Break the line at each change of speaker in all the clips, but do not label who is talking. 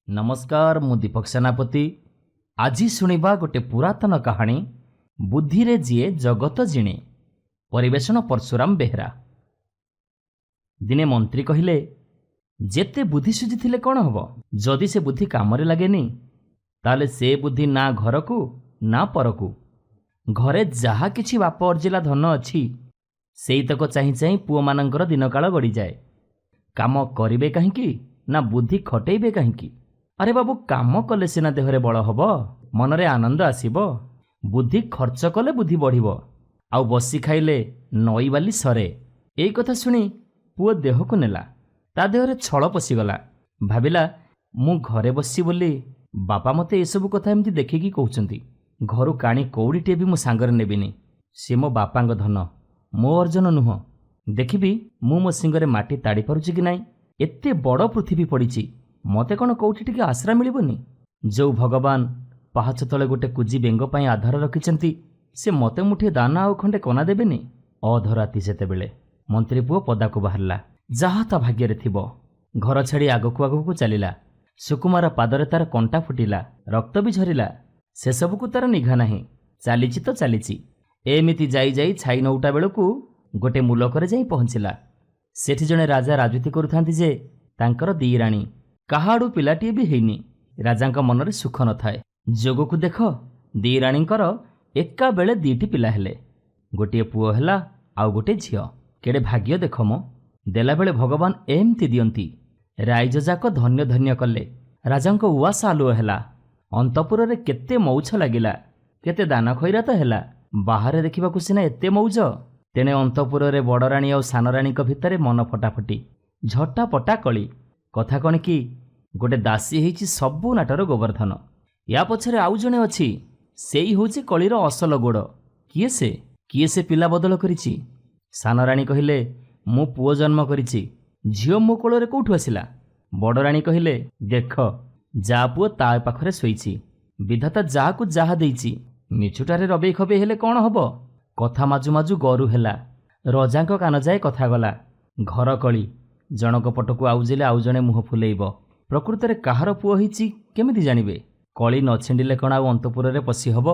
नमस्कार मु दीपक सेनापति। आज शुणा गोटे पुरातन कहानी बुद्धि रे जीए जगत जिणे। परिवेशन परशुराम बेहरा। दिने मंत्री कहिले जेते बुद्धि सुझी कौन हम जदि से बुद्धि कामरे लगेनी ताले से बुद्धि ना घर को ना पर को। घरे जहा किछि बाप अर्जिला धन अच्छी सेतक चाही चाही पुओ मानकर दिन काल गड़ी जाए। काम करिवे कहीं ना बुद्धि खटेबे कहीं। अरे बाबू काम कले सिना देहरे बल हब मनरे आनंद आसीब। बुद्धि खर्च कले बुद्धि बढ़िब आउ बसी खाइले नई बाली सरे। एई कथा सुनी पुओ देह को नेला। ता देहरे छल पशिगला। भाविला मु घरे बसी बोली बापा मते एसबू कथा एमती देखिकी कहउचंती। घरु काणी कौड़ीटे भी मु सांगरे नेबिनी। से मो बापांग धन मो अर्जन नुह। देखिबी मु मो सिंगरे माटी ताड़ी पारुछि कि नाई। एते बड़ पृथ्वी पड़िछि मते कौन कौटी टिके आश्रा मिलबनी। जो भगवान पाहाच तले गोटे कुजी बेंग पाई आधार रखिछंती से मते मुठे दाना आउ खंडे कना देबेनी। अधराती सेतेबेले मंत्री पुओ पदाकू बाहरला। जहा ता भाग्य रे थिबो। घर छाड़ी आगकू आगकू चलिला। सुकुमार पादरे तार कंटा फुटिला, रक्त भी झरिला। से सबकू तार निघा नाही। चालिछि तो चालिछि। एमिति जाई जाई छाई नौटा बेलकू गोटे मुलकरे जाई पहुंचिला। सेठी जणे राजा राजूती करुथांती जे तांकर दी राणी काहाडू पिलाटी भी हेनी। राजांक मनरे सुख न थाए। जोगकू देख दी राणींकर एका बेले दीटी पिला हेले। गोटे पुओ हेला आउ गोटे झियो। केड़े भाग्य देख मो। देला बेले भगवान एमती दियंती। राइज जाक धन्य धन्य कले। राजांक उआसा आलुओ हेला। अंतपुर रे केते मौछ लागिला। केते दान खैरात हेला। बाहरे देखिबाकू सिना एते मौज। तेने अंतपुर रे बड़ राणी और सान राणीक भितरे मन फटाफटी झटापटा कली। कथा कण कि गोटे दासी हेछि सबु नाटर गोवर्धन। या पछरे आउ जणे अछि सेई होछि कलीर असल गोड़। किए से पिला बदल करिछि। सान राणी कहिले मु पुओ जन्म करिछि। झियो मो कोଳରେ कोठु आसिला। बड़ राणी कहिले देख जा पुओ ता पाखरे सोइछि। विधाता जाहाकू जाहा देइछि। निछुटारे रबे खबे हेले कौन हब। कथा माजु माजु गरु हेला। रजांक कान जाए कथा गला। घर कली जनक पटकू आउजिले आउ जणे मुह फुलेइब। प्रकृत रे काहार पुओ हिछि केमिति जानिबे। कली न छिंडिले कण आउ अंतपुर रे पसी हब।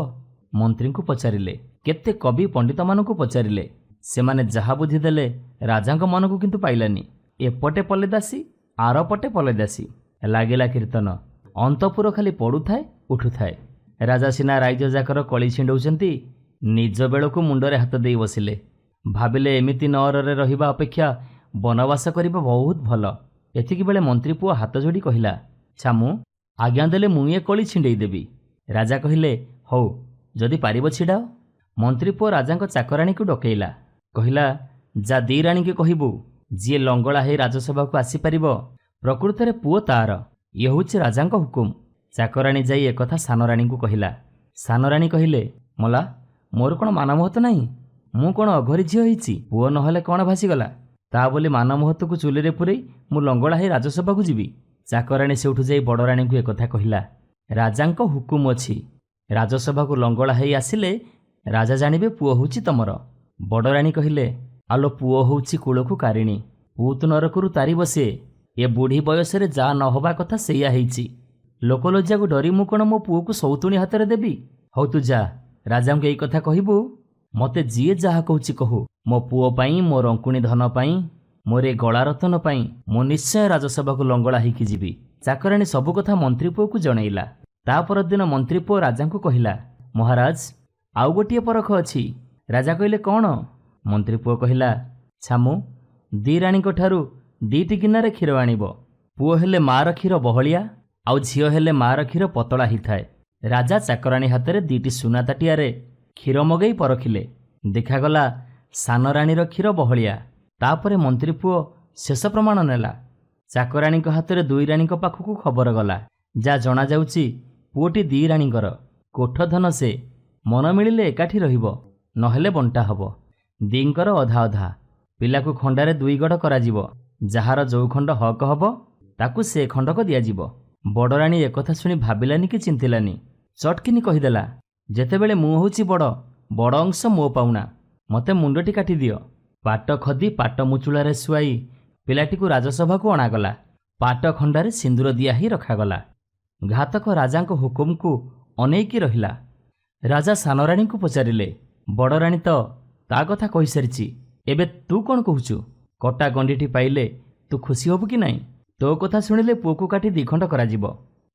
मंत्री को पचारिले। केते कवि पंडित मानकू पचारिले। सेमाने जहा बुद्धि देले राजांक मनकू किंतु पाइलानी। एपटे पले दासी आर पटे पले दासी। लागिला कीर्तन। अंतपुर खाली पड़ुथाए उठुथाए। राजा सिना राइज जाकर कली छिंडौचंती निज बेलकू मुंडरे हाथ देई बसिले। भाबिले एमिति नअରରେ रहिबा अपेक्षा बनवास करिबा बहुत भल। एतिकी बेले मंत्री पुओ हाथ जोड़ी कहिला छामु आज्ञा देले मुए कली छिंडेई देबी। राजा कहिले हौ जदि पारिब छिडाओ। मंत्री पुओ राजांक चाकराणी को डकेइला। कहिला जा दी राणी के कहिबु जी लंगड़ा हे राजसभा को आसी परिबो। प्रकृत रे पुओ तार ये होछि राजांक हुकुम। चाकराणी जाई एकथा सान राणी को कहिला। सान राणी कहिले मला मोर कोन मान महत्व नाही। मु कोन अघरी झियो हिछि। पुओ नहले कोन भासीगला ता बोली मान महत्व को चुली रे पुरई मु लंगड़ा हे राजसभा को जीवी। चाकराणी सेउठु जाई बड़ राणी को एकथा कहिला राजांक हुकुम अछि। राजसभा को लंगड़ा हे आसिले राजा जानिबे पुओ होछि तमर। बड़ राणी कहिले आलो पुओ होछि कुळकू कारिणी। पूत नरकरू तारी बसे। ए बुढ़ी बयस रे जा न होबा कथा सेया हेछि। लोकलज्जा को डरी मु कोन मो पुओ को सौतुणी हाथ रे देबी। हौ तू जा राजा को एई कथा कहिबू। मते जीए जहा कहूछि कहू मो पुओ पाई मो रंकुणी धन पाई मोरे गला रतन पाई मो निश्चय राजसभा को लंगड़ा हेकि जीवी। चाकराणी सबु कथा मंत्री पुओ को जणैला। ता पर दिन मंत्री पुओ राजा को कहिला महाराज आउ गोटिए परख अछि। राजा कहिले कौन। मंत्री पुओ कहिला छामु दी राणी को ठारू दीटी गिनारे क्षीर आनिब। पुओ हेले मार क्षीर बहलिया आउ झियो हेले मार क्षीर पतला हिथाए। राजा चाकराणी हाथ रे दीटी सुना ताटियारे क्षीर मगई परखिले। देखागला सान राणीर क्षीर बहलिया। तापरे मंत्री पुओ शेष प्रमाण नेला। चाकराणी हाथ रे दुई राणी पाखकू खबर गला। जा जना जाउची पुओटी दी राणीकर। कोठ धन से मन मिलिले एकाठी रहिबो नहेले बंटा हबो। दींकर अधा अधा। पिलाकू खंडारे दुई गड़ कराजिबो। जाहार जो खंड हक हबो ताकू से खंडक दियाजिबो। बड़ राणी एकथा शुणी भाबिलानी कि चिंतिलानी। चटकिनी कहिदेला जेतेबेले मु होछि बड़ अंश मो पाउना मते मुंडटी काटी दियो। पाट खदी पाट मुचुला रे सुआई पिलाटी को राजसभा को अणागला। पाट खंडारे सिंदूर दिया ही रखागला। ଘାତକ ରାଜାଙ୍କ ହୁକୁମକୁ ଅନେଇକି ରହିଲା। ରାଜା ସାନରାଣୀଙ୍କୁ ପଚାରିଲେ, ବଡ଼ ରାଣୀ ତ ତା କଥା କହିସାରିଛି, ଏବେ ତୁ କ'ଣ କହୁଛୁ? କଟା ଗଣ୍ଡିଟି ପାଇଲେ ତୁ ଖୁସି ହବୁ କି ନାହିଁ? ତୋ କଥା ଶୁଣିଲେ ପୁଅକୁ କାଟି ଦ୍ୱିଖଣ୍ଡ କରାଯିବ।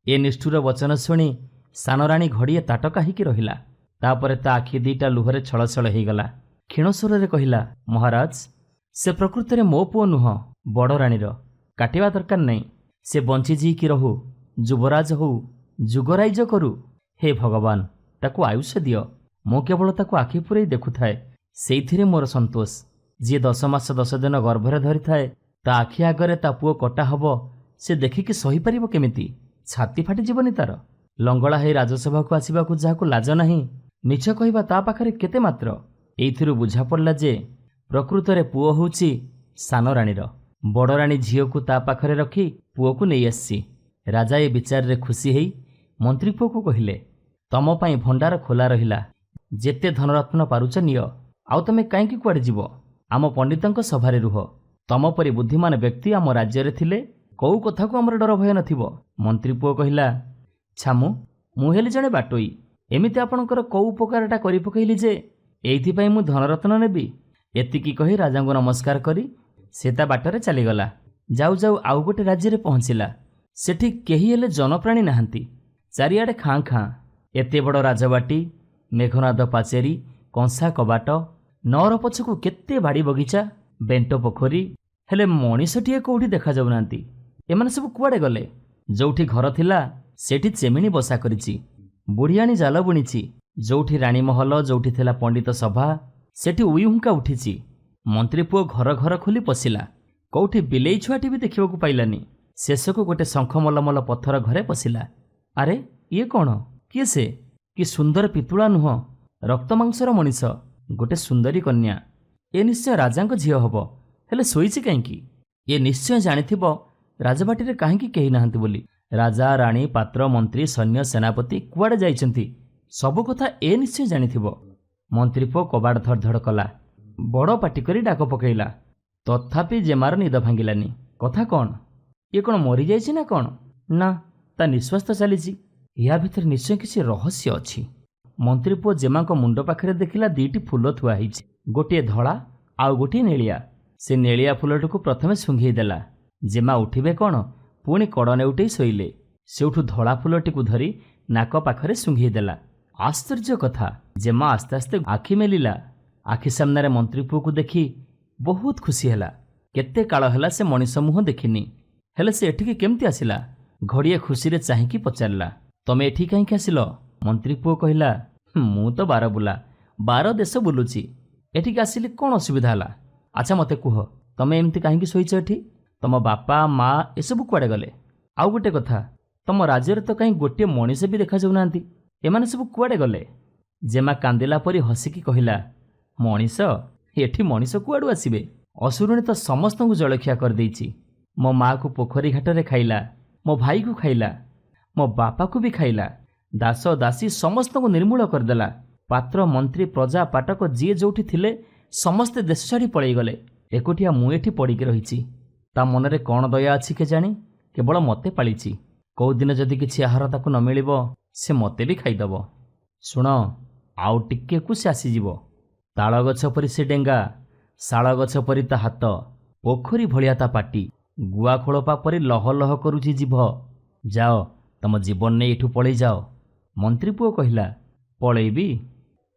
ଏ ନିଷ୍ଠୁର ବଚନ ଶୁଣି ସାନରାଣୀ ଘଡ଼ିଏ ତାଟକା ହେଇକି ରହିଲା। ତାପରେ ତା ଆଖି ଦିଟା ଲୁହରେ ଛଳଛଳ ହେଇଗଲା। କ୍ଷୀଣ ସ୍ୱରରେ କହିଲା, ମହାରାଜ, ସେ ପ୍ରକୃତରେ ମୋ ପୁଅ ନୁହଁ, ବଡ଼ ରାଣୀର। କାଟିବା ଦରକାର ନାହିଁ। ସେ ବଞ୍ଚିଯିଇକି ରହୁ, ଯୁବରାଜ ହଉ, ଯୁଗରାଇଜ କରୁ। ହେ ଭଗବାନ, ତାକୁ ଆୟୁଷ ଦିଅ। ମୁଁ କେବଳ ତାକୁ ଆଖି ପୂରେଇ ଦେଖୁଥାଏ, ସେଇଥିରେ ମୋର ସନ୍ତୋଷ। ଯିଏ 10 ମାସ 10 ଦିନ ଗର୍ଭରେ ଧରିଥାଏ, ତା ଆଖି ଆଗରେ ତା ପୁଅ କଟା ହବ, ସେ ଦେଖିକି ସହିପାରିବ କେମିତି? ଛାତି ଫାଟିଯିବନି ତାର? ଲଙ୍ଗଳା ହେଇ ରାଜସଭାକୁ ଆସିବାକୁ ଯାହାକୁ ଲାଜ ନାହିଁ, ମିଛ କହିବା ତା ପାଖରେ କେତେ ମାତ୍ର। ଏଇଥିରୁ ବୁଝାପଡ଼ିଲା ଯେ ପ୍ରକୃତରେ ପୁଅ ହେଉଛି ସାନ ରାଣୀର। ବଡ଼ ରାଣୀ ଝିଅକୁ ତା ପାଖରେ ରଖି ପୁଅକୁ ନେଇ ଆସିଛି। ରାଜା ଏ ବିଚାରରେ ଖୁସି ହେଇ ମନ୍ତ୍ରୀ ପୁଅକୁ କହିଲେ, ତମ ପାଇଁ ଭଣ୍ଡାର ଖୋଲା ରହିଲା, ଯେତେ ଧନରତ୍ନ ପାରୁଛ ନିଅ। ଆଉ ତମେ କାହିଁକି କୁଆଡ଼େ ଯିବ? ଆମ ପଣ୍ଡିତଙ୍କ ସଭାରେ ରୁହ। ତମ ପରି ବୁଦ୍ଧିମାନ ବ୍ୟକ୍ତି ଆମ ରାଜ୍ୟରେ ଥିଲେ କୋଉ କଥାକୁ ଆମର ଡର ଭୟ ନଥିବ। ମନ୍ତ୍ରୀ ପୁଅ କହିଲା, ଛାମୁ, ମୁଁ ହେଲି ଜଣେ ବାଟୋଇ। ଏମିତି ଆପଣଙ୍କର କୋଉ ଉପକାରଟା କରି ପକେଇଲି ଯେ ଏଇଥିପାଇଁ ମୁଁ ଧନରତ୍ନ ନେବି? ଏତିକି କହି ରାଜାଙ୍କୁ ନମସ୍କାର କରି ସେ ତା ବାଟରେ ଚାଲିଗଲା। ଯାଉ ଯାଉ ଆଉ ଗୋଟେ ରାଜ୍ୟରେ ପହଞ୍ଚିଲା। ସେଠି କେହି ହେଲେ ଜନପ୍ରାଣୀ ନାହାନ୍ତି। ଚାରିଆଡ଼େ ଖାଁ ଖାଁ। ଏତେ ବଡ଼ ରାଜବାଟୀ, ମେଘନାଦ ପାଚେରୀ, କଂସା କବାଟ, ନଅର ପଛକୁ କେତେ ବାଡ଼ି ବଗିଚା, ବେଣ୍ଟ ପୋଖରୀ, ହେଲେ ମଣିଷଟିଏ କୋଉଠି ଦେଖାଯାଉନାହାନ୍ତି। ଏମାନେ ସବୁ କୁଆଡ଼େ ଗଲେ? ଯୋଉଠି ଘର ଥିଲା ସେଠି ଚେମିଣି ବସା କରିଛି, ବୁଢ଼ିଆଣୀ ଜାଲ ବୁଣିଛି। ଯୋଉଠି ରାଣୀ ମହଲ, ଯୋଉଠି ଥିଲା ପଣ୍ଡିତ ସଭା, ସେଠି ଉଇହୁଙ୍କା ଉଠିଛି। ମନ୍ତ୍ରୀ ପୁଅ ଘର ଘର ଖୋଲି ପଶିଲା। କୋଉଠି ବିଲେଇ ଛୁଆଟି ବି ଦେଖିବାକୁ ପାଇଲାନି। ଶେଷକୁ ଗୋଟେ ଶଙ୍ଖ ମଲମଲ ପଥର ଘରେ ପଶିଲା। ଆରେ ଇଏ କ'ଣ? କିଏ ସେ? କି ସୁନ୍ଦର ପିତୁଳା ନୁହଁ, ରକ୍ତ ମାଂସର ମଣିଷ, ଗୋଟେ ସୁନ୍ଦରୀ କନ୍ୟା। ଏ ନିଶ୍ଚୟ ରାଜାଙ୍କ ଝିଅ ହବ। ହେଲେ ଶୋଇଛି କାହିଁକି? ଏ ନିଶ୍ଚୟ ଜାଣିଥିବ ରାଜବାଟୀରେ କାହିଁକି କେହି ନାହାନ୍ତି ବୋଲି। ରାଜା, ରାଣୀ, ପାତ୍ର, ମନ୍ତ୍ରୀ, ସୈନ୍ୟ, ସେନାପତି କୁଆଡ଼େ ଯାଇଛନ୍ତି, ସବୁ କଥା ଏ ନିଶ୍ଚୟ ଜାଣିଥିବ। ମନ୍ତ୍ରୀ ପୁଅ କବାଟ ଧଡ଼ ଧଡ଼ କଲା। ବଡ଼ ପାଟି କରି ଡାକ ପକେଇଲା। ତଥାପି ଜେମାର ନିଦ ଭାଙ୍ଗିଲାନି। କଥା କ'ଣ? ଇଏ କ'ଣ ମରିଯାଇଛି ନା କ'ଣ? ନା, ତା ନିଶ୍ୱାସ ତ ଚାଲିଛି। ଏହା ଭିତରେ ନିଶ୍ଚୟ କିଛି ରହସ୍ୟ ଅଛି। ମନ୍ତ୍ରୀ ପୁଅ ଜେମାଙ୍କ ମୁଣ୍ଡ ପାଖରେ ଦେଖିଲା 2ଟି ଫୁଲ ଥୁଆ ହେଇଛି, ଗୋଟିଏ ଧଳା ଆଉ ଗୋଟିଏ ନେଳିଆ। ସେ ନେଳିଆ ଫୁଲଟିକୁ ପ୍ରଥମେ ଶୁଙ୍ଘେଇ ଦେଲା। ଜେମା ଉଠିବେ କ'ଣ, ପୁଣି କଡ଼ ନେଉଟେଇ ଶୋଇଲେ। ସେଉଠୁ ଧଳା ଫୁଲଟିକୁ ଧରି ନାକ ପାଖରେ ଶୁଙ୍ଘେଇ ଦେଲା। ଆଶ୍ଚର୍ଯ୍ୟ କଥା, ଜେମା ଆସ୍ତେ ଆସ୍ତେ ଆଖି ମେଲିଲା। ଆଖି ସାମ୍ନାରେ ମନ୍ତ୍ରୀ ପୁଅକୁ ଦେଖି ବହୁତ ଖୁସି ହେଲା। କେତେ କାଳ ହେଲା ସେ ମଣିଷ ମୁହଁ ଦେଖିନି। ହେଲେ ସେ ଏଠିକି କେମିତି ଆସିଲା? ଘଡ଼ିଏ ଖୁସିରେ ଚାହିଁକି ପଚାରିଲା, ତମେ ଏଠି କାହିଁକି ଆସିଲ? ମନ୍ତ୍ରୀ ପୁଅ କହିଲା, ମୁଁ ତ ବାରବୁଲା, 12 ଦେଶ ବୁଲୁଛି। ଏଠିକି ଆସିଲି କ'ଣ ଅସୁବିଧା ହେଲା? ଆଚ୍ଛା ମୋତେ କୁହ, ତମେ ଏମିତି କାହିଁକି ଶୋଇଛ ଏଠି? ତମ ବାପା ମା ଏସବୁ କୁଆଡ଼େ ଗଲେ? ଆଉ ଗୋଟେ କଥା, ତମ ରାଜ୍ୟରେ ତ କାହିଁ ଗୋଟିଏ ମଣିଷ ବି ଦେଖାଯାଉନାହାନ୍ତି। ଏମାନେ ସବୁ କୁଆଡ଼େ ଗଲେ? ଜେମା କାନ୍ଦିଲା ପରି ହସିକି କହିଲା, ମଣିଷ? ଏଠି ମଣିଷ କୁଆଡ଼ୁ ଆସିବେ? ଅସୁରୁଣୀ ତ ସମସ୍ତଙ୍କୁ ଜଳଖିଆ କରିଦେଇଛି। ମୋ ମାଆକୁ ପୋଖରୀ ଘାଟରେ ଖାଇଲା, ମୋ ଭାଇକୁ ଖାଇଲା, ମୋ ବାପାକୁ ବି ଖାଇଲା। ଦାସ ଦାସୀ ସମସ୍ତଙ୍କୁ ନିର୍ମୂଳ କରିଦେଲା। ପାତ୍ର, ମନ୍ତ୍ରୀ, ପ୍ରଜା, ପାଟକ ଯିଏ ଯୋଉଠି ଥିଲେ ସମସ୍ତେ ଦେଶ ଛାଡ଼ି ପଳେଇଗଲେ। ଏକୁଟିଆ ମୁଁ ଏଠି ପଡ଼ିକି ରହିଛି। ତା ମନରେ କ'ଣ ଦୟା ଅଛି କେଜାଣି? କେବଳ ମୋତେ ପାଳିଛି। କୋଉଦିନ ଯଦି କିଛି ଆହାର ତାକୁ ନ ମିଳିବ, ସେ ମୋତେ ବି ଖାଇଦେବ। ଶୁଣ, ଆଉ ଟିକେକୁ ସେ ଆସିଯିବ। ତାଳ ଗଛ ପରି ସେ ଡେଙ୍ଗା, ଶାଳ ଗଛ ପରି ତା ହାତ, ପୋଖରୀ ଭଳିଆ ତା ପାଟି, ଗୁଆ ଖୋଳପା ପରି ଲହ ଲହ କରୁଛି ଜିଭ। ଯାଅ, ତମ ଜୀବନ ନେଇ ଏଠୁ ପଳେଇ ଯାଅ। ମନ୍ତ୍ରୀ ପୁଅ କହିଲା, ପଳେଇବି?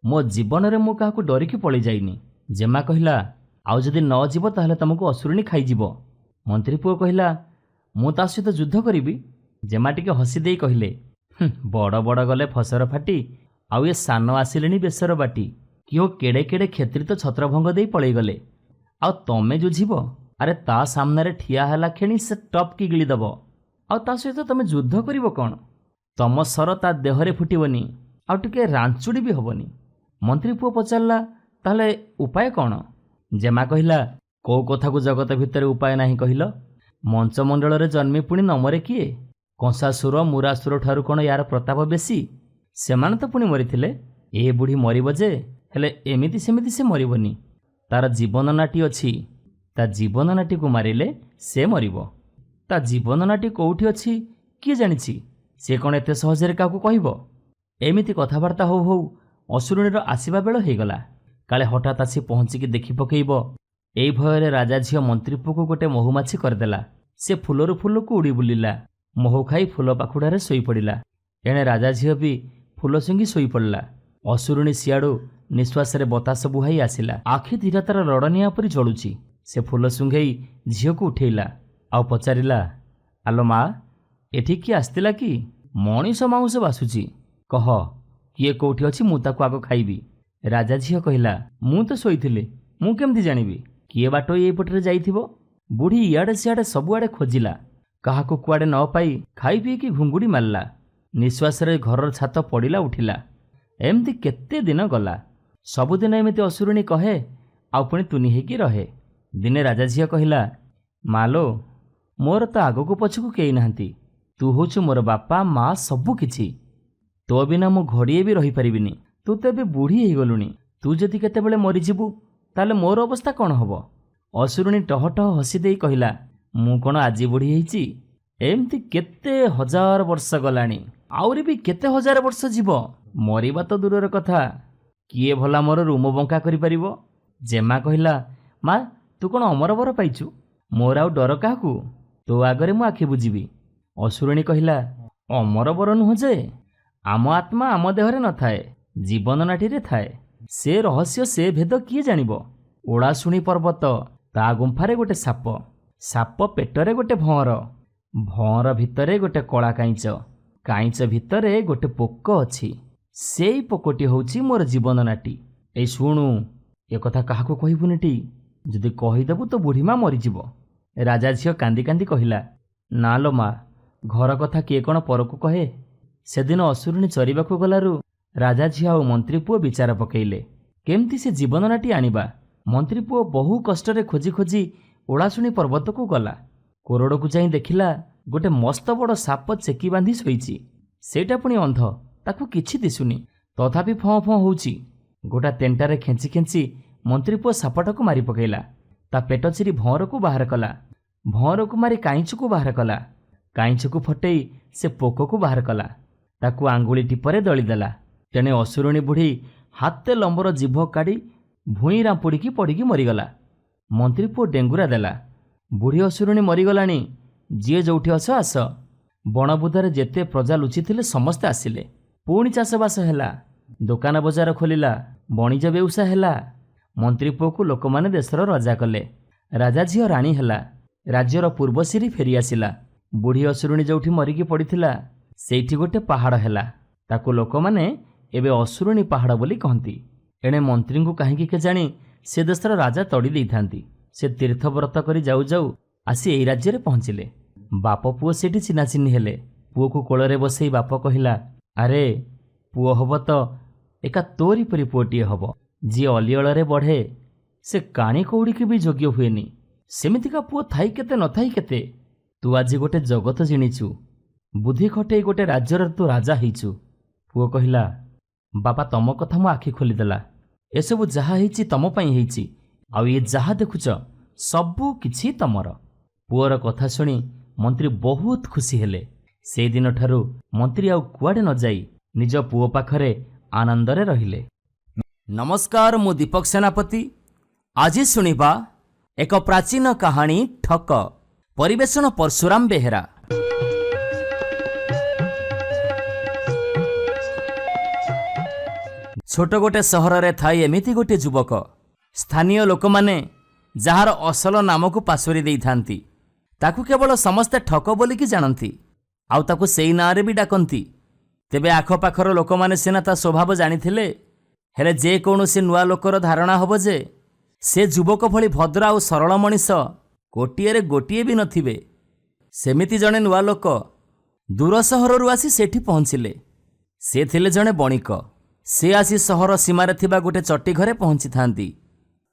ମୋ ଜୀବନରେ ମୁଁ କାହାକୁ ଡରିକି ପଳେଇ ଯାଇନି। ଜେମା କହିଲା, ଆଉ ଯଦି ନ ଯିବ ତାହେଲେ ତମକୁ ଅସୁରୁଣୀ ଖାଇଯିବ। ମନ୍ତ୍ରୀ ପୁଅ କହିଲା, ମୁଁ ତା ସହିତ ଯୁଦ୍ଧ କରିବି? ଜେମା ଟିକେ ହସି ଦେଇ କହିଲେ, ବଡ଼ ବଡ଼ ଗଲେ ଫସର ଫାଟି, ଆଉ ଏ ସାନ ଆସିଲେଣି ବେସର ବାଟି। କିଓ କେଡ଼େ କେଡ଼େ କ୍ଷେତ୍ରୀ ତ ଛତ୍ରଭଙ୍ଗ ଦେଇ ପଳେଇଗଲେ, ଆଉ ତମେ ଯୁଝିବ? ଆରେ ତା ସାମ୍ନାରେ ଠିଆ ହେଲା କ୍ଷଣି ସେ ଟପ୍ କି ଗିଳିଦେବ। ଆଉ ତା ସହିତ ତମେ ଯୁଦ୍ଧ କରିବ କ'ଣ? ତମ ସର ତା ଦେହରେ ଫୁଟିବନି, ଆଉ ଟିକେ ରାଞ୍ଚୁଡ଼ି ବି ହବନି। ମନ୍ତ୍ରୀ ପୁଅ ପଚାରିଲା, ତାହେଲେ ଉପାୟ କ'ଣ? ଜେମା କହିଲା, କୋଉ କଥାକୁ ଜଗତ ଭିତରେ ଉପାୟ ନାହିଁ କହିଲ? ମଞ୍ଚମଣ୍ଡଳରେ ଜନ୍ମି ପୁଣି ନମରେ କିଏ? କଂସାସୁର, ମୁରାସୁର ଠାରୁ କ'ଣ ୟାର ପ୍ରତାପ ବେଶୀ? ସେମାନେ ତ ପୁଣି ମରିଥିଲେ। ଏ ବୁଢ଼ୀ ମରିବ ଯେ, ହେଲେ ଏମିତି ସେମିତି ସେ ମରିବନି। ତାର ଜୀବନ ନାଟି ଅଛି। ତା ଜୀବନ ନାଟିକୁ ମାରିଲେ ସେ ମରିବ। ତା ଜୀବନ ନାଟି କୋଉଠି ଅଛି କିଏ ଜାଣିଛି? ସେ କ'ଣ ଏତେ ସହଜରେ କାହାକୁ କହିବ? ଏମିତି କଥାବାର୍ତ୍ତା ହଉ ହଉ ଅସୁରୁଣୀର ଆସିବା ବେଳ ହେଇଗଲା। କାଳେ ହଠାତ୍ ଆସି ପହଞ୍ଚିକି ଦେଖି ପକେଇବ। ଏଇ ଭୟରେ ରାଜା ଝିଅ ମନ୍ତ୍ରୀ ପୁଅକୁ ଗୋଟେ ମହୁମାଛି କରିଦେଲା। ସେ ଫୁଲରୁ ଫୁଲକୁ ଉଡ଼ି ବୁଲିଲା, ମହୁ ଖାଇ ଫୁଲ ପାଖୁଡ଼ାରେ ଶୋଇପଡ଼ିଲା। ଏଣେ ରାଜା ଝିଅ ବି ଫୁଲ ଶୁଙ୍ଘି ଶୋଇପଡ଼ିଲା। ଅସୁରୁଣୀ ସିଆଡ଼ୁ ନିଶ୍ୱାସରେ ବତାସ ବୁହାଇ ଆସିଲା। ଆଖି ଧୀରା ତାର ରଡ଼ନିଆ ପରି ଜଳୁଛି। ସେ ଫୁଲ ଶୁଙ୍ଘେଇ ଝିଅକୁ ଉଠେଇଲା, ଆଉ ପଚାରିଲା, ଆଲୋ ମା, ଏଠି କିଏ ଆସିଥିଲା କି? ମଣିଷ ମାଉଁସ ବାସୁଛି। କହ, କିଏ କୋଉଠି ଅଛି, ମୁଁ ତାକୁ ଆଗ ଖାଇବି। ରାଜା ଝିଅ କହିଲା, ମୁଁ ତ ଶୋଇଥିଲି, ମୁଁ କେମିତି ଜାଣିବି? କିଏ ବାଟ ଏଇପଟରେ ଯାଇଥିବ? ବୁଢ଼ୀ ଇଆଡ଼େ ସିଆଡ଼େ ସବୁଆଡ଼େ ଖୋଜିଲା, କାହାକୁ କୁଆଡ଼େ ନ ପାଇ ଖାଇ ପିଇକି ଘୁଙ୍ଗୁଡ଼ି ମାରିଲା। ନିଶ୍ୱାସରେ ଘରର ଛାତ ପଡ଼ିଲା ଉଠିଲା। ଏମିତି କେତେ ଦିନ ଗଲା। ସବୁଦିନ ଏମିତି ଅସୁରୁଣୀ କହେ, ଆଉ ପୁଣି ତୁନି ହେଇକି ରହେ। ଦିନେ ରାଜା ଝିଅ କହିଲା, ମାଲୋ, ମୋର ତ ଆଗକୁ ପଛକୁ କେହି ନାହାନ୍ତି। ତୁ ହେଉଛୁ ମୋର ବାପା ମା ସବୁ କିଛି। ତୋ ବିନା ମୁଁ ଘଡ଼ିଏ ବି ରହିପାରିବିନି। ତୁ ତ ଏବେ ବୁଢ଼ୀ ହେଇଗଲୁଣି। ତୁ ଯଦି କେତେବେଳେ ମରିଯିବୁ ତାହେଲେ ମୋର ଅବସ୍ଥା କ'ଣ ହେବ? ଅସୁରୁଣୀ ଟହ ଟହ ହସି ଦେଇ କହିଲା, ମୁଁ କ'ଣ ଆଜି ବୁଢ଼ୀ ହେଇଛି? ଏମିତି କେତେ ହଜାର ବର୍ଷ ଗଲାଣି, ଆହୁରି ବି କେତେ ହଜାର ବର୍ଷ ଯିବ। ମରିବା ତ ଦୂରର କଥା, କିଏ ଭଲା ମୋର ରୁମ ବଙ୍କା କରିପାରିବ? ଜେମା କହିଲା, ମା, ତୁ କ'ଣ ଅମରବର ପାଇଛୁ? ମୋର ଆଉ ଡର କାହାକୁ? ତୋ ଆଗରେ ମୁଁ ଆଖି ବୁଜିବି। ଅସୁରୁଣୀ କହିଲା, ଅମରବର ନୁହଁ ଯେ, ଆମ ଆତ୍ମା ଆମ ଦେହରେ ନଥାଏ, ଜୀବନ ନାଟିରେ ଥାଏ। ସେ ରହସ୍ୟ, ସେ ଭେଦ କିଏ ଜାଣିବ? ଓଳାଶୁଣୀ ପର୍ବତ, ତା ଗୁମ୍ଫାରେ ଗୋଟେ ସାପ, ସାପ ପେଟରେ ଗୋଟେ ଭଅଁର, ଭଅଁର ଭିତରେ ଗୋଟେ କଳା କାଇଁଚ, କାଇଁଚ ଭିତରେ ଗୋଟେ ପୋକ ଅଛି। ସେଇ ପୋକଟି ହେଉଛି ମୋର ଜୀବନ ନାଟି। ଏଇ ଶୁଣୁ, ଏକଥା କାହାକୁ କହିବୁନିଟି। ଯଦି କହିଦେବୁ ତ ବୁଢ଼ୀମା ମରିଯିବ। ରାଜା ଝିଅ କାନ୍ଦି କାନ୍ଦି କହିଲା, ନା ଲୋ ମା, ଘର କଥା କିଏ କ'ଣ ପରକୁ କହେ? ସେଦିନ ଅସୁରୁଣୀ ଚରିବାକୁ ଗଲାରୁ ରାଜା ଝିଅ ଆଉ ମନ୍ତ୍ରୀ ପୁଅ ବିଚାର ପକେଇଲେ, କେମିତି ସେ ଜୀବନ ନାଟି ଆଣିବା। ମନ୍ତ୍ରୀ ପୁଅ ବହୁ କଷ୍ଟରେ ଖୋଜି ଖୋଜି ଓଳାଶୁଣୀ ପର୍ବତକୁ ଗଲା। କୋରଡ଼କୁ ଯାଇ ଦେଖିଲା, ଗୋଟେ ମସ୍ତ ବଡ଼ ସାପ ଚେକି ବାନ୍ଧି ଶୋଇଛି। ସେଇଟା ପୁଣି ଅନ୍ଧ, ତାକୁ କିଛି ଦିଶୁନି, ତଥାପି ଫଁ ଫଁ ହେଉଛି। ଗୋଟା ତେଣ୍ଟାରେ ଖେଞ୍ଚି ଖେଞ୍ଚି ମନ୍ତ୍ରୀ ପୁଅ ସାପଟାକୁ ମାରି ପକେଇଲା। ତା ପେଟ ଚିରି ଭଅଁରକୁ ବାହାର କଲା, ଭଅଁରକୁ ମାରି କାଇଁଚକୁ ବାହାର କଲା, କାଇଁଚକୁ ଫଟେଇ ସେ ପୋକକୁ ବାହାର କଲା, ତାକୁ ଆଙ୍ଗୁଳି ଟିପରେ ଦଳିଦେଲା। ତେଣେ ଅସୁରୁଣୀ ବୁଢ଼ୀ ହାତେ ଲମ୍ବର ଜିଭ କାଢ଼ି ଭୁଇଁ ରାମ୍ପୁଡ଼ିକି ପଡ଼ିକି ମରିଗଲା। ମନ୍ତ୍ରୀ ପୁଅ ଡେଙ୍ଗୁରା ଦେଲା, ବୁଢ଼ୀ ଅସୁରୁଣୀ ମରିଗଲାଣି, ଯିଏ ଯେଉଁଠି ଅଛ ଆସ। ବଣବୁଦାରେ ଯେତେ ପ୍ରଜା ଲୁଚିଥିଲେ ସମସ୍ତେ ଆସିଲେ। ପୁଣି ଚାଷବାସ ହେଲା, ଦୋକାନ ବଜାର ଖୋଲିଲା, ବଣିଜ ବେଉସା ହେଲା। ମନ୍ତ୍ରୀ ପୁଅକୁ ଲୋକମାନେ ଦେଶର ରଜା କଲେ। ରାଜା ଝିଅ ରାଣୀ ହେଲା, ରାଜ୍ୟର ପୂର୍ବଶିରୀ ଫେରିଆସିଲା। ବୁଢ଼ୀ ଅସୁରୁଣୀ ଯେଉଁଠି ମରିକି ପଡ଼ିଥିଲା ସେଇଠି ଗୋଟେ ପାହାଡ଼ ହେଲା। ତାକୁ ଲୋକମାନେ ଏବେ ଅସୁରୁଣୀ ପାହାଡ଼ ବୋଲି କହନ୍ତି। ଏଣେ ମନ୍ତ୍ରୀଙ୍କୁ କାହିଁକି କେଜାଣି ସେ ଦେଶର ରାଜା ତଡ଼ି ଦେଇଥାନ୍ତି। ସେ ତୀର୍ଥବ୍ରତ କରି ଯାଉ ଯାଉ ଆସି ଏଇ ରାଜ୍ୟରେ ପହଞ୍ଚିଲେ। ବାପ ପୁଅ ସେଠି ଚିହ୍ନାଚିହ୍ନି ହେଲେ। ପୁଅକୁ କୋଳରେ ବସେଇ ବାପ କହିଲା, ଆରେ ପୁଅ ହବ ତ ଏକା ତୋରି ପରି ପୁଅଟିଏ ହବ। ଯିଏ ଅଲିଅଳରେ ବଢ଼େ ସେ କାଣି କଉଡ଼ିକି ବି ଯୋଗ୍ୟ ହୁଏନି। ସେମିତିକା ପୁଅ ଥାଇ କେତେ ନଥାଇ କେତେ। ତୁ ଆଜି ଗୋଟେ ଜଗତ ଜିଣିଛୁ, ବୁଦ୍ଧି ଖଟେଇ ଗୋଟେ ରାଜ୍ୟର ତୁ ରାଜା ହେଇଛୁ। ପୁଅ କହିଲା, ବାପା, ତମ କଥା ମୋ ଆଖି ଖୋଲିଦେଲା। ଏସବୁ ଯାହା ହେଇଛି ତମ ପାଇଁ ହେଇଛି, ଆଉ ଇଏ ଯାହା ଦେଖୁଛ ସବୁ କିଛି ତମର। ପୁଅର କଥା ଶୁଣି ମନ୍ତ୍ରୀ ବହୁତ ଖୁସି ହେଲେ। ସେଇଦିନଠାରୁ ମନ୍ତ୍ରୀ ଆଉ କୁଆଡ଼େ ନ ଯାଇ ନିଜ ପୁଅ ପାଖରେ ଆନନ୍ଦରେ ରହିଲେ। ନମସ୍କାର, ମୁଁ ଦୀପକ ସେନାପତି। ଆଜି ଶୁଣିବା ଏକ ପ୍ରାଚୀନ କାହାଣୀ ଠକ। ପରିବେଷଣ ପରଶୁରାମ ବେହେରା। ଛୋଟ ଗୋଟେ ସହରରେ ଥାଇ ଏମିତି ଗୋଟିଏ ଯୁବକ। ସ୍ଥାନୀୟ ଲୋକମାନେ ଯାହାର ଅସଲ ନାମକୁ ପାଶୋରି ଦେଇଥାନ୍ତି, ତାକୁ କେବଳ ସମସ୍ତେ ଠକ ବୋଲିକି ଜାଣନ୍ତି, ଆଉ ତାକୁ ସେଇ ନାଁରେ ବି ଡାକନ୍ତି। ତେବେ ଆଖପାଖର ଲୋକମାନେ ସିନା ତା ସ୍ୱଭାବ ଜାଣିଥିଲେ, ହେଲେ ଯେକୌଣସି ନୂଆ ଲୋକର ଧାରଣା ହେବ ଯେ ସେ ଯୁବକ ଭଳି ଭଦ୍ର ଆଉ ସରଳ ମଣିଷ କୋଟିଏରେ ଗୋଟିଏ ବି ନଥିବେ। ସେମିତି ଜଣେ ନୂଆ ଲୋକ ଦୂର ସହରରୁ ଆସି ସେଠି ପହଞ୍ଚିଲେ। ସେ ଥିଲେ ଜଣେ ବଣିକ। ସେ ଆସି ସହର ସୀମାରେ ଥିବା ଗୋଟେ ଚଟି ଘରେ ପହଞ୍ଚିଥାନ୍ତି।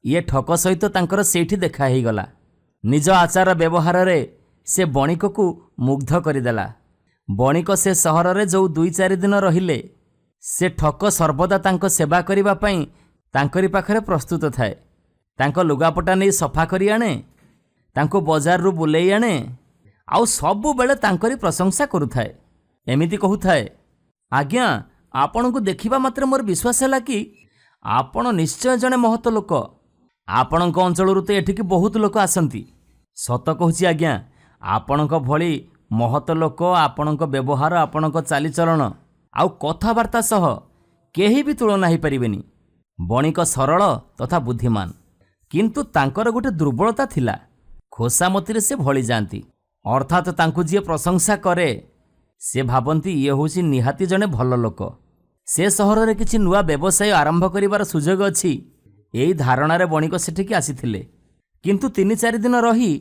ଇଏ ଠକ ସହିତ ତାଙ୍କର ସେଇଠି ଦେଖା ହେଇଗଲା। ନିଜ ଆଚାର ବ୍ୟବହାରରେ ସେ ବଣିକକୁ ମୁଗ୍ଧ କରିଦେଲା। ବଣିକ ସେ ସହରରେ ଯେଉଁ 2-4 ଦିନ ରହିଲେ, ସେ ଠକ ସର୍ବଦା ତାଙ୍କ ସେବା କରିବା ପାଇଁ ତାଙ୍କରି ପାଖରେ ପ୍ରସ୍ତୁତ ଥାଏ। ତାଙ୍କ ଲୁଗାପଟା ନେଇ ସଫା କରି ଆଣେ, ତାଙ୍କୁ ବଜାରରୁ ବୁଲେଇ ଆଣେ, ଆଉ ସବୁବେଳେ ତାଙ୍କରି ପ୍ରଶଂସା କରୁଥାଏ। ଏମିତି କହୁଥାଏ, ଆଜ୍ଞା ଆପଣଙ୍କୁ ଦେଖିବା ମାତ୍ରେ ମୋର ବିଶ୍ୱାସ ହେଲା କି ଆପଣ ନିଶ୍ଚୟ ଜଣେ ମହତ ଲୋକ। ଆପଣଙ୍କ ଅଞ୍ଚଳରୁ ତ ଏଠିକି ବହୁତ ଲୋକ ଆସନ୍ତି। ସତ କହୁଛି ଆଜ୍ଞା, ଆପଣଙ୍କ ଭଳି ମହତ ଲୋକ, ଆପଣଙ୍କ ବ୍ୟବହାର, ଆପଣଙ୍କ ଚାଲିଚଳନ ଆଉ କଥାବାର୍ତ୍ତା ସହ କେହି ବି ତୁଳନା ହୋଇପାରିବେନି। ବଣିକ ସରଳ ତଥା ବୁଦ୍ଧିମାନ, କିନ୍ତୁ ତାଙ୍କର ଗୋଟେ ଦୁର୍ବଳତା ଥିଲା, ଖୋସାମତିରେ ସେ ଭଳି ଯାଆନ୍ତି। ଅର୍ଥାତ୍ ତାଙ୍କୁ ଯିଏ ପ୍ରଶଂସା କରେ ସେ ଭାବନ୍ତି ଇଏ ହେଉଛି ନିହାତି ଜଣେ ଭଲ ଲୋକ। ସେ ସହରରେ କିଛି ନୂଆ ବ୍ୟବସାୟ ଆରମ୍ଭ କରିବାର ସୁଯୋଗ ଅଛି, ଏହି ଧାରଣାରେ ବଣିକ ସେଠିକି ଆସିଥିଲେ। କିନ୍ତୁ 3-4 ଦିନ ରହି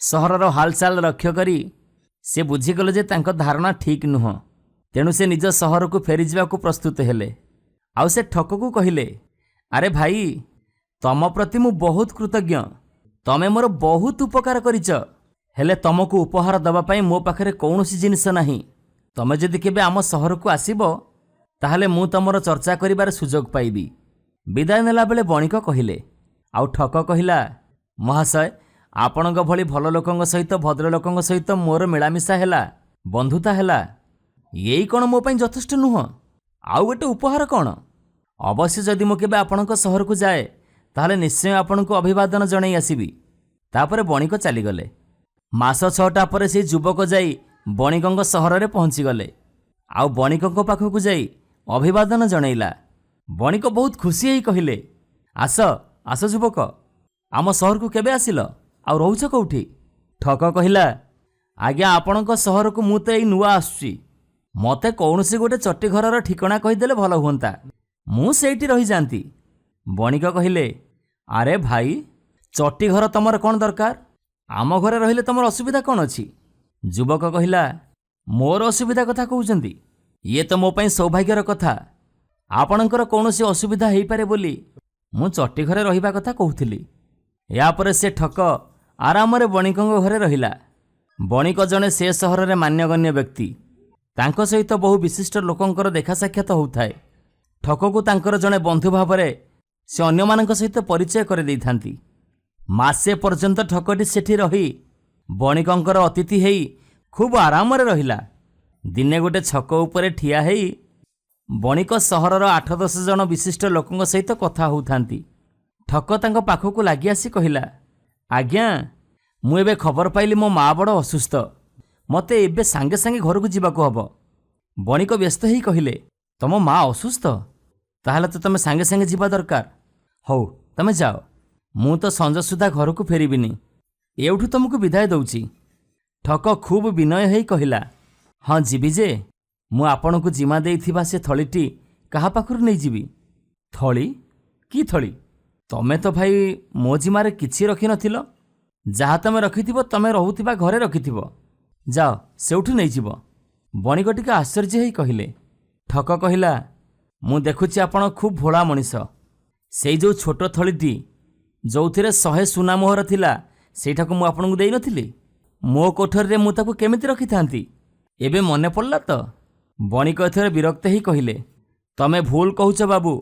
ସହରର ହାଲଚାଲ ଲକ୍ଷ୍ୟ କରି ସେ ବୁଝିଗଲେ ଯେ ତାଙ୍କ ଧାରଣା ଠିକ୍ ନୁହଁ। ତେଣୁ ସେ ନିଜ ସହରକୁ ଫେରିଯିବାକୁ ପ୍ରସ୍ତୁତ ହେଲେ। ଆଉ ସେ ଠକକୁ କହିଲେ, ଆରେ ଭାଇ, ତମ ପ୍ରତି ମୁଁ ବହୁତ କୃତଜ୍ଞ। ତମେ ମୋର ବହୁତ ଉପକାର କରିଛ। ହେଲେ ତମକୁ ଉପହାର ଦେବା ପାଇଁ ମୋ ପାଖରେ କୌଣସି ଜିନିଷ ନାହିଁ। ତମେ ଯଦି କେବେ ଆମ ସହରକୁ ଆସିବ ତାହେଲେ ମୁଁ ତମର ଚର୍ଚ୍ଚା କରିବାର ସୁଯୋଗ ପାଇବି। ବିଦାୟ ନେଲା ବେଳେ ବଣିକ କହିଲେ। ଆଉ ଠକ କହିଲା, ମହାଶୟ, ଆପଣଙ୍କ ଭଳି ଭଲ ଲୋକଙ୍କ ସହିତ, ଭଦ୍ରଲୋକଙ୍କ ସହିତ ମୋର ମିଳାମିଶା ହେଲା, ବନ୍ଧୁତା ହେଲା, ଏଇ କ'ଣ ମୋ ପାଇଁ ଯଥେଷ୍ଟ ନୁହଁ? ଆଉ ଗୋଟେ ଉପହାର କ'ଣ? ଅବଶ୍ୟ ଯଦି ମୁଁ କେବେ ଆପଣଙ୍କ ସହରକୁ ଯାଏ ତାହେଲେ ନିଶ୍ଚୟ ଆପଣଙ୍କୁ ଅଭିବାଦନ ଜଣାଇ ଆସିବି। ତାପରେ ବଣିକ ଚାଲିଗଲେ। ମାସ 6ଟା ପରେ ସେହି ଯୁବକ ଯାଇ ବଣିକଙ୍କ ସହରରେ ପହଞ୍ଚିଗଲେ। ଆଉ ବଣିକଙ୍କ ପାଖକୁ ଯାଇ ଅଭିବାଦନ ଜଣାଇଲା। ବଣିକ ବହୁତ ଖୁସି ହେଇ କହିଲେ, ଆସ ଆସ ଯୁବକ, ଆମ ସହରକୁ କେବେ ଆସିଲ? ଆଉ ରହୁଛ କେଉଁଠି? ଠକ କହିଲା, ଆଜ୍ଞା ଆପଣଙ୍କ ସହରକୁ ମୁଁ ତ ଏଇ ନୂଆ ଆସୁଛି। ମୋତେ କୌଣସି ଗୋଟେ ଚଟି ଘରର ଠିକଣା କହିଦେଲେ ଭଲ ହୁଅନ୍ତା, ମୁଁ ସେଇଠି ରହିଯାଆନ୍ତି। ବଣିକ କହିଲେ, ଆରେ ଭାଇ, ଚଟି ଘର ତମର କ'ଣ ଦରକାର? ଆମ ଘରେ ରହିଲେ ତମର ଅସୁବିଧା କ'ଣ ଅଛି? ଯୁବକ କହିଲା, ମୋର ଅସୁବିଧା କଥା କହୁଛନ୍ତି? ଇଏ ତ ମୋ ପାଇଁ ସୌଭାଗ୍ୟର କଥା। ଆପଣଙ୍କର କୌଣସି ଅସୁବିଧା ହେଇପାରେ ବୋଲି ମୁଁ ଚଟି ଘରେ ରହିବା କଥା କହୁଥିଲି। ଏହାପରେ ସେ ଠକ ଆରାମରେ ବଣିକଙ୍କ ଘରେ ରହିଲା। ବଣିକ ଜଣେ ସେ ସହରରେ ମାନ୍ୟଗଣ୍ୟ ବ୍ୟକ୍ତି। ତାଙ୍କ ସହିତ ବହୁ ବିଶିଷ୍ଟ ଲୋକଙ୍କର ଦେଖା ସାକ୍ଷାତ ହେଉଥାଏ। ଠକକୁ ତାଙ୍କର ଜଣେ ବନ୍ଧୁ ଭାବରେ ସେ ଅନ୍ୟମାନଙ୍କ ସହିତ ପରିଚୟ କରିଦେଇଥାନ୍ତି। ମାସେ ପର୍ଯ୍ୟନ୍ତ ଠକଟି ସେଠି ରହି ବଣିକଙ୍କର ଅତିଥି ହେଇ ଖୁବ୍ ଆରାମରେ ରହିଲା। ଦିନେ ଗୋଟେ ଛକ ଉପରେ ଠିଆ ହେଇ ବଣିକ ସହରର 8-10 ଜଣ ବିଶିଷ୍ଟ ଲୋକଙ୍କ ସହିତ କଥା ହେଉଥାନ୍ତି। ଠକ ତାଙ୍କ ପାଖକୁ ଲାଗି ଆସି କହିଲା, ଆଜ୍ଞା, ମୁଁ ଏବେ ଖବର ପାଇଲି ମୋ ମା ବଡ଼ ଅସୁସ୍ଥ। ମୋତେ ଏବେ ସାଙ୍ଗେ ସାଙ୍ଗେ ଘରକୁ ଯିବାକୁ ହେବ। ବଣିକ ବ୍ୟସ୍ତ ହେଇ କହିଲେ, ତମ ମା ଅସୁସ୍ଥ? ତାହେଲେ ତ ତମେ ସାଙ୍ଗେ ସାଙ୍ଗେ ଯିବା ଦରକାର। ହଉ ତମେ ଯାଅ, ମୁଁ ତ ସଞ୍ଜ ସୁଦ୍ଧା ଘରକୁ ଫେରିବିନି। ଏଉଠୁ ତମକୁ ବିଦାୟ ଦେଉଛି। ଠକ ଖୁବ୍ ବିନୟ ହେଇ କହିଲା, ହଁ ଯିବି ଯେ ମୁଁ ଆପଣଙ୍କୁ ଜିମା ଦେଇଥିବା ସେ ଥଳିଟି କାହା ପାଖରୁ ନେଇଯିବି? ଥଳି? କି ଥଳି? ତମେ ତ ଭାଇ ମୋ ଜିମାରେ କିଛି ରଖିନଥିଲ। ଯାହା ତମେ ରଖିଥିବ ତମେ ରହୁଥିବା ଘରେ ରଖିଥିବ। ଯାଅ ସେଉଠୁ ନେଇଯିବ। ବଣିକ ଟିକେ ଆଶ୍ଚର୍ଯ୍ୟ ହେଇ କହିଲେ। ଠକ କହିଲା, ମୁଁ ଦେଖୁଛି ଆପଣ ଖୁବ୍ ଭୋଳା ମଣିଷ। ସେଇ ଯେଉଁ ଛୋଟ ଥଳିଟି ଯେଉଁଥିରେ 100 ସୁନା ମୋହର ଥିଲା ସେଇଟାକୁ ମୁଁ ଆପଣଙ୍କୁ ଦେଇନଥିଲି? ମୋ କୋଠରୀରେ ମୁଁ ତାକୁ କେମିତି ରଖିଥାନ୍ତି? ଏବେ ମନେ ପଡ଼ିଲା ତ? ବଣିକ ଏଥର ବିରକ୍ତ ହେଇ କହିଲେ, ତମେ ଭୁଲ କହୁଛ ବାବୁ,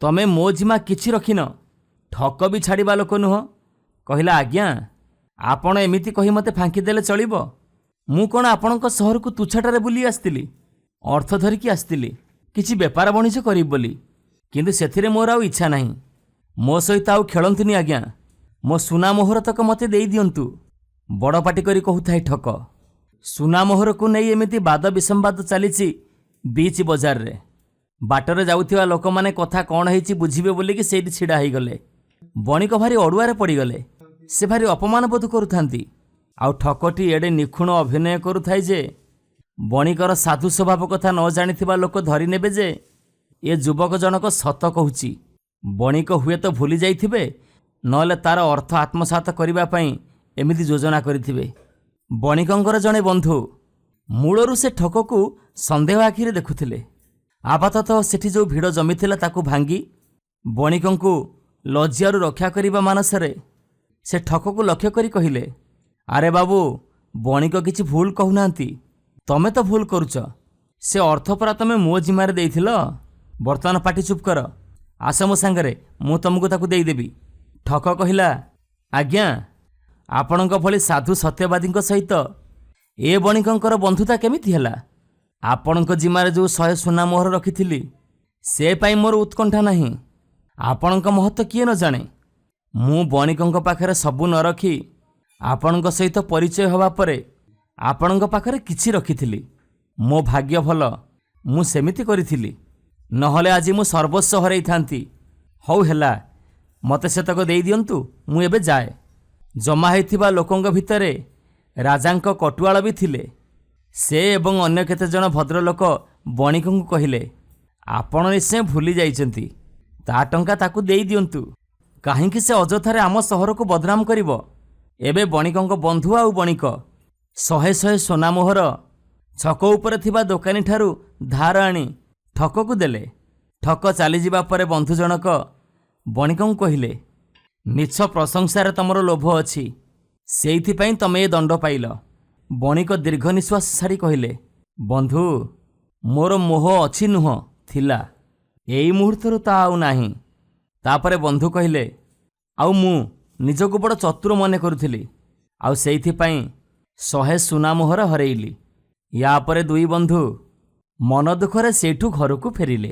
ତମେ ମୋ ଜିମା କିଛି ରଖିନ। ଠକ ବି ଛାଡ଼ିବା ଲୋକ ନୁହଁ। କହିଲା, ଆଜ୍ଞା ଆପଣ ଏମିତି କହି ମୋତେ ଫାଙ୍କିଦେଲେ ଚଳିବ? ମୁଁ କ'ଣ ଆପଣଙ୍କ ସହରକୁ ତୁଚ୍ଛାଟାରେ ବୁଲି ଆସିଥିଲି? ଅର୍ଥ ଧରିକି ଆସିଥିଲି କିଛି ବେପାର ବଣିଜ କରିବି ବୋଲି, କିନ୍ତୁ ସେଥିରେ ମୋର ଆଉ ଇଚ୍ଛା ନାହିଁ। ମୋ ସହିତ ଆଉ ଖେଳନ୍ତୁନି ଆଜ୍ଞା। ମୋ ସୁନା ମୋହର ତକ ମୋତେ ଦେଇଦିଅନ୍ତୁ। ବଡ଼ ପାଟି କରି କହୁଥାଏ ଠକ। ସୁନା ମୋହରକୁ ନେଇ ଏମିତି ବାଦ ବିସମ୍ବାଦ ଚାଲିଛି ବିଚ୍ ବଜାରରେ। ବାଟରେ ଯାଉଥିବା ଲୋକମାନେ କଥା କ'ଣ ହେଇଛି ବୁଝିବେ ବୋଲିକି ସେଇଠି ଛିଡ଼ା ହେଇଗଲେ। ବଣିକ ଭାରି ଅଡ଼ୁଆରେ ପଡ଼ିଗଲେ। ସେ ଭାରି ଅପମାନ ବୋଧ କରୁଥାନ୍ତି। ଆଉ ଠକଟି ଏଡ଼େ ନିଖୁଣ ଅଭିନୟ କରୁଥାଏ ଯେ ବଣିକର ସାଧୁ ସ୍ୱଭାବ କଥା ନ ଜାଣିଥିବା ଲୋକ ଧରି ନେବେ ଯେ ଏ ଯୁବକ ଜଣକ ସତ କହୁଛି। ବଣିକ ହୁଏତ ଭୁଲି ଯାଇଥିବେ, ନହେଲେ ତାର ଅର୍ଥ ଆତ୍ମସାତ କରିବା ପାଇଁ ଏମିତି ଯୋଜନା କରିଥିବେ। ବଣିକଙ୍କର ଜଣେ ବନ୍ଧୁ ମୂଳରୁ ସେ ଠକକୁ ସନ୍ଦେହ ଆଖିରେ ଦେଖୁଥିଲେ। ଆପାତତଃ ସେଠି ଯେଉଁ ଭିଡ଼ ଜମିଥିଲା ତାକୁ ଭାଙ୍ଗି ବଣିକଙ୍କୁ ଲଜ୍ଜାରୁ ରକ୍ଷା କରିବା ମାନସରେ ସେ ଠକକୁ ଲକ୍ଷ୍ୟ କରି କହିଲେ, ଆରେ ବାବୁ, ବଣିକ କିଛି ଭୁଲ କହୁନାହାନ୍ତି। ତମେ ତ ଭୁଲ କରୁଛ। ସେ ଅର୍ଥ ପରା ତମେ ମୋ ଜିମାରେ ଦେଇଥିଲ। ବର୍ତ୍ତମାନ ପାଟି ଚୁପ୍ କର। ଆସ ମୋ ସାଙ୍ଗରେ, ମୁଁ ତମକୁ ତାକୁ ଦେଇଦେବି। ଠକ କହିଲା, ଆଜ୍ଞା ଆପଣଙ୍କ ଭଳି ସାଧୁ ସତ୍ୟବାଦୀଙ୍କ ସହିତ ଏ ବଣିକଙ୍କର ବନ୍ଧୁତା କେମିତି ହେଲା? ଆପଣଙ୍କ ଜିମାରେ ଯେଉଁ 100 ସୁନା ମୋହର ରଖିଥିଲି ସେ ପାଇଁ ମୋର ଉତ୍କଣ୍ଠା ନାହିଁ। ଆପଣଙ୍କ ମହତ୍ଵ କିଏ ନ ଜାଣେ। ମୁଁ ବଣିକଙ୍କ ପାଖରେ ସବୁ ନ ରଖି ଆପଣଙ୍କ ସହିତ ପରିଚୟ ହେବା ପରେ ଆପଣଙ୍କ ପାଖରେ କିଛି ରଖିଥିଲି। ମୋ ଭାଗ୍ୟ ଭଲ, ମୁଁ ସେମିତି କରିଥିଲି, ନହେଲେ ଆଜି ମୁଁ ସର୍ବସ୍ୱ ହରାଇଥାନ୍ତି। ହଉ ହେଲା, ମୋତେ ସେତକ ଦେଇଦିଅନ୍ତୁ, ମୁଁ ଏବେ ଯାଏ। ଜମା ହୋଇଥିବା ଲୋକଙ୍କ ଭିତରେ ରାଜାଙ୍କ କଟୁଆଳ ବି ଥିଲେ। ସେ ଏବଂ ଅନ୍ୟ କେତେଜଣ ଭଦ୍ରଲୋକ ବଣିକଙ୍କୁ କହିଲେ, ଆପଣ ନିଶ୍ଚୟ ଭୁଲି ଯାଇଛନ୍ତି, ତା ଟଙ୍କା ତାକୁ ଦେଇଦିଅନ୍ତୁ। କାହିଁକି ସେ ଅଯଥାରେ ଆମ ସହରକୁ ବଦନାମ କରିବ। ଏବେ ବଣିକଙ୍କ ବନ୍ଧୁ ଆଉ ବଣିକ 100 ସୁନା ମୋହର ଛକ ଉପରେ ଥିବା ଦୋକାନୀଠାରୁ ଧାର ଆଣି ଠକକୁ ଦେଲେ। ଠକ ଚାଲିଯିବା ପରେ ବନ୍ଧୁ ଜଣକ ବଣିକଙ୍କୁ କହିଲେ, ମିଛ ପ୍ରଶଂସାରେ ତମର ଲୋଭ ଅଛି, ସେଇଥିପାଇଁ ତମେ ଏ ଦଣ୍ଡ ପାଇଲ। ବଣିକ ଦୀର୍ଘ ନିଶ୍ୱାସ ଛାଡ଼ି କହିଲେ, ବନ୍ଧୁ, ମୋର ମୋହ ଅଛି ନୁହଁ, ଥିଲା। ଏଇ ମୁହୂର୍ତ୍ତରୁ ତା ଆଉ ନାହିଁ। ତାପରେ ବନ୍ଧୁ କହିଲେ, ଆଉ ମୁଁ ନିଜକୁ ବଡ଼ ଚତୁର ମନେ କରୁଥିଲି, ଆଉ ସେଇଥିପାଇଁ 100 ସୁନା ମୋହର ହରେଇଲି। ୟା ପରେ ଦୁଇ ବନ୍ଧୁ ମନ ଦୁଃଖରେ ସେଇଠୁ ଘରକୁ ଫେରିଲେ।